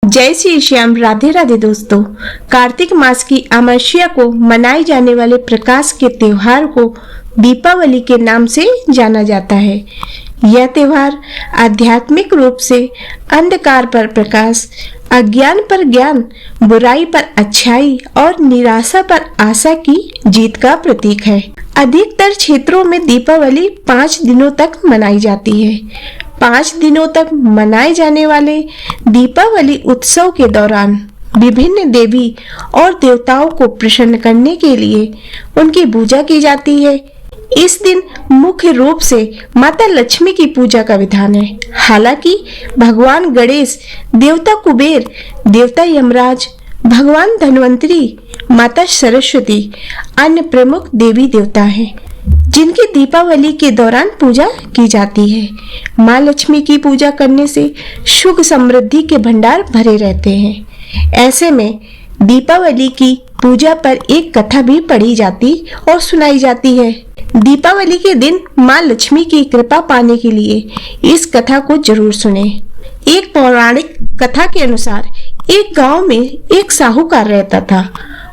जय श्री श्याम। राधे राधे दोस्तों। कार्तिक मास की अमावस्या को मनाए जाने वाले प्रकाश के त्योहार को दीपावली के नाम से जाना जाता है। यह त्योहार आध्यात्मिक रूप से अंधकार पर प्रकाश, अज्ञान पर ज्ञान, बुराई पर अच्छाई और निराशा पर आशा की जीत का प्रतीक है। अधिकतर क्षेत्रों में दीपावली 5 दिनों तक मनाई जाती है। 5 दिनों तक मनाए जाने वाले दीपावली उत्सव के दौरान विभिन्न देवी और देवताओं को प्रसन्न करने के लिए उनकी पूजा की जाती है। इस दिन मुख्य रूप से माता लक्ष्मी की पूजा का विधान है। हालांकि भगवान गणेश, देवता कुबेर, देवता यमराज, भगवान धन्वंतरी, माता सरस्वती अन्य प्रमुख देवी देवता हैं जिनकी दीपावली के दौरान पूजा की जाती है। माँ लक्ष्मी की पूजा करने से सुख समृद्धि के भंडार भरे रहते हैं। ऐसे में दीपावली की पूजा पर एक कथा भी पढ़ी जाती और सुनाई जाती है। दीपावली के दिन माँ लक्ष्मी की कृपा पाने के लिए इस कथा को जरूर सुने। एक पौराणिक कथा के अनुसार एक गांव में एक साहूकार रहता था।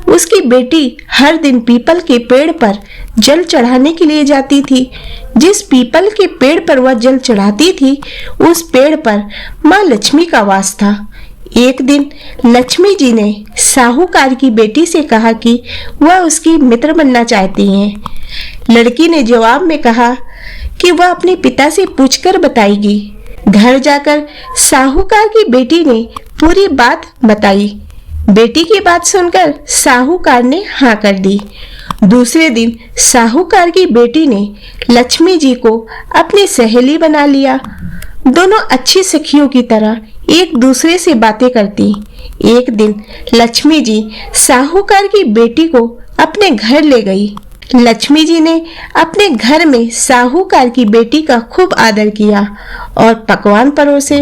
उसकी बेटी हर दिन पीपल के पेड़ पर जल चढ़ाने के लिए जाती थी। जिस पीपल के पेड़ पर वह जल चढ़ाती थी उस पेड़ पर माँ लक्ष्मी का वास था। एक दिन लक्ष्मी जी ने साहूकार की बेटी से कहा कि वह उसकी मित्र बनना चाहती हैं। लड़की ने जवाब में कहा कि वह अपने पिता से पूछकर बताएगी। घर जाकर साहूकार की बेटी ने पूरी बात बताई। बेटी की बात सुनकर साहूकार ने हाँ कर दी। दूसरे दिन साहूकार की बेटी ने लक्ष्मी जी को अपनी सहेली बना लिया। दोनों अच्छी सखियों की तरह एक दूसरे से बातें करती। एक दिन लक्ष्मी जी साहूकार की बेटी को अपने घर ले गई। लक्ष्मी जी ने अपने घर में साहूकार की बेटी का खूब आदर किया और पकवान परोसे।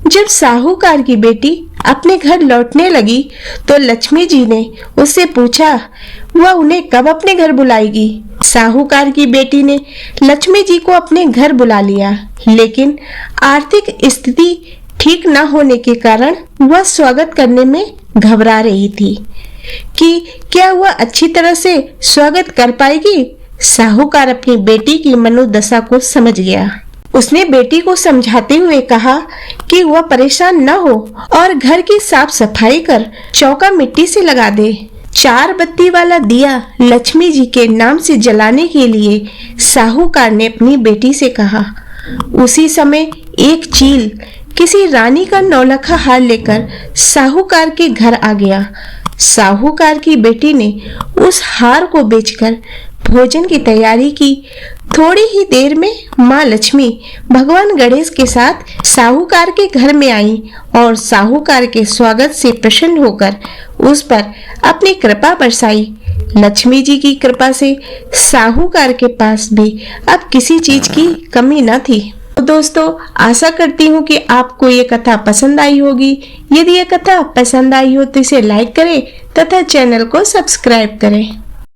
जब साहूकार की बेटी अपने घर लौटने लगी तो लक्ष्मी जी ने उससे पूछा वह उन्हें कब अपने घर बुलाएगी। साहूकार की बेटी ने लक्ष्मी जी को अपने घर बुला लिया, लेकिन आर्थिक स्थिति ठीक न होने के कारण वह स्वागत करने में घबरा रही थी कि क्या वह अच्छी तरह से स्वागत कर पाएगी। साहूकार अपनी बेटी की मनोदशा को समझ गया। उसने बेटी को समझाते हुए कहा कि वह परेशान न हो और घर की साफ सफाई कर चौका मिट्टी से लगा दे। 4 बत्ती वाला दिया लक्ष्मी जी के नाम से जलाने के लिए साहूकार ने अपनी बेटी से कहा। उसी समय एक चील किसी रानी का नौलखा हार लेकर साहूकार के घर आ गया। साहूकार की बेटी ने उस हार को बेचकर भोजन की तैयारी की। थोड़ी ही देर में माँ लक्ष्मी भगवान गणेश के साथ साहूकार के घर में आई और साहूकार के स्वागत से प्रसन्न होकर उस पर अपनी कृपा बरसाई। लक्ष्मी जी की कृपा से साहूकार के पास भी अब किसी चीज की कमी न थी। तो दोस्तों, आशा करती हूँ कि आपको ये कथा पसंद आई होगी। यदि ये कथा पसंद आई हो तो इसे लाइक करें तथा चैनल को सब्सक्राइब करें।